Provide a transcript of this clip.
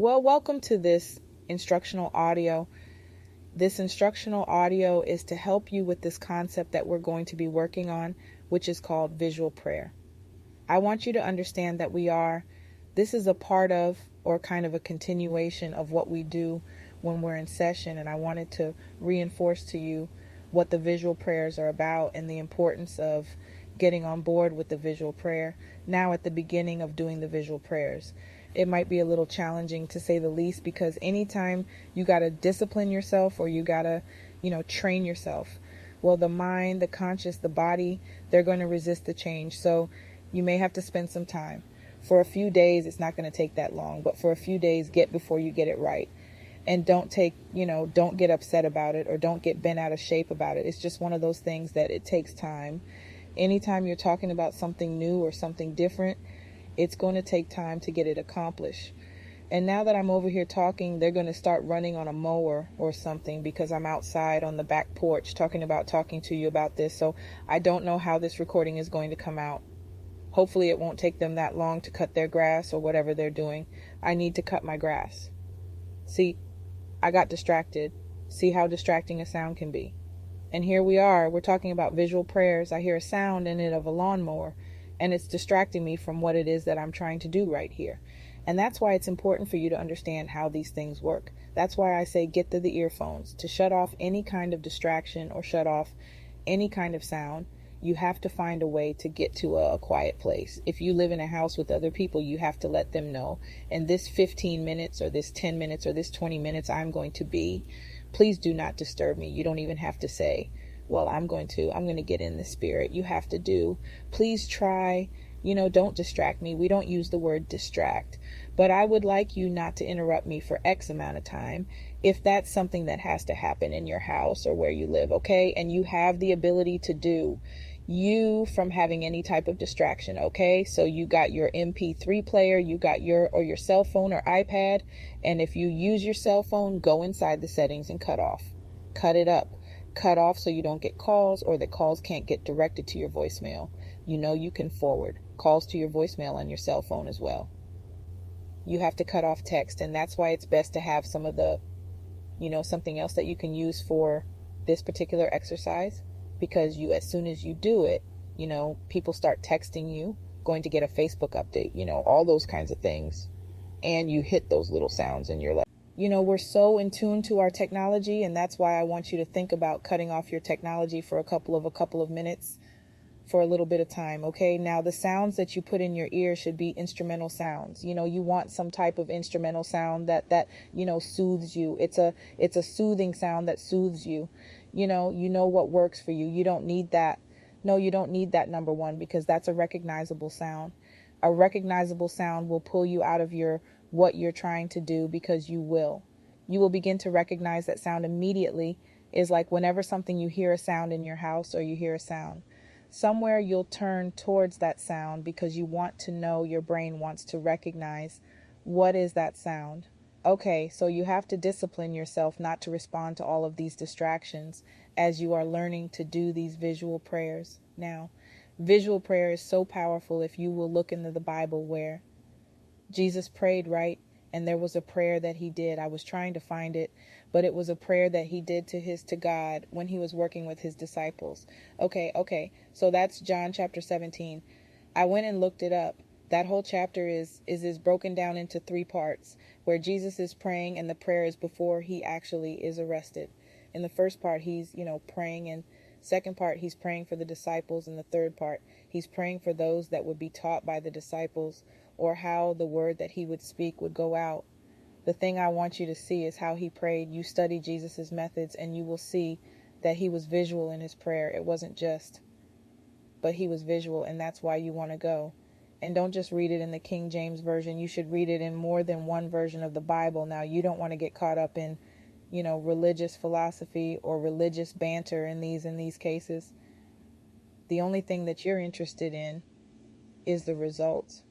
Well, welcome to this instructional audio. This instructional audio is to help you with this concept that we're going to be working on, which is called visual prayer. I want you to understand that this is a part of, or kind of a continuation of what we do when we're in session. And I wanted to reinforce to you what the visual prayers are about and the importance of getting on board with the visual prayer now at the beginning of doing the visual prayers. It might be a little challenging, to say the least, because anytime you got to discipline yourself or you got to, train yourself, well, the mind, the conscious, the body, they're going to resist the change. So you may have to spend some time. For a few days, it's not going to take that long, but for a few days, get before you get it right. And don't get upset about it or don't get bent out of shape about it. It's just one of those things that it takes time. Anytime you're talking about something new or something different, it's going to take time to get it accomplished. And now that I'm over here talking, they're going to start running on a mower or something because I'm outside on the back porch talking to you about this. So I don't know how this recording is going to come out. Hopefully it won't take them that long to cut their grass or whatever they're doing. I need to cut my grass. See, I got distracted. See how distracting a sound can be. And here we're talking about visual prayers. I hear a sound in it of a lawnmower, and it's distracting me from what it is that I'm trying to do right here. And that's why it's important for you to understand how these things work. That's why I say get to the earphones. To shut off any kind of distraction or shut off any kind of sound, you have to find a way to get to a quiet place. If you live in a house with other people, you have to let them know, in this 15 minutes or this 10 minutes or this 20 minutes I'm going to be, please do not disturb me. You don't even have to say, well, I'm going to get in the spirit. You have to please try, don't distract me. We don't use the word distract, but I would like you not to interrupt me for X amount of time if that's something that has to happen in your house or where you live, okay? And you have the ability to do you from having any type of distraction, okay? So you got your MP3 player, you got your cell phone or iPad, and if you use your cell phone, go inside the settings and cut it up. Cut off so you don't get calls or the calls can't get directed to your voicemail. You can forward calls to your voicemail on your cell phone as well. You have to cut off text, and that's why it's best to have some of the, something else that you can use for this particular exercise, because as soon as you do it, people start texting you, going to get a Facebook update, all those kinds of things. And you hit those little sounds and you're like, we're so in tune to our technology, and that's why I want you to think about cutting off your technology for a couple of minutes for a little bit of time. Okay. Now the sounds that you put in your ear should be instrumental sounds. You want some type of instrumental sound that soothes you. It's a soothing sound that soothes you. You know what works for you. You don't need that. No, you don't need that, number one, because that's a recognizable sound. A recognizable sound will pull you out of what you're trying to do, because you will begin to recognize that sound immediately. Is like whenever you hear a sound in your house or you hear a sound somewhere, you'll turn towards that sound because you want to know, your brain wants to recognize what is that sound. Okay, so you have to discipline yourself not to respond to all of these distractions as you are learning to do these visual prayers. Now, visual prayer is so powerful. If you will look into the Bible where Jesus prayed, right? And there was a prayer that he did. I was trying to find it, but it was a prayer that he did to God when he was working with his disciples. Okay. So that's John chapter 17. I went and looked it up. That whole chapter is broken down into 3 parts, where Jesus is praying, and the prayer is before he actually is arrested. In the first part, he's, praying, and second part, he's praying for the disciples, and the third part, he's praying for those that would be taught by the disciples, or how the word that he would speak would go out. The thing I want you to see is how he prayed. You study Jesus's methods, and you will see that he was visual in his prayer. It wasn't just, but he was visual, and that's why you want to go. And don't just read it in the King James Version. You should read it in more than one version of the Bible. Now, you don't want to get caught up in, religious philosophy or religious banter in these cases. The only thing that you're interested in is the results.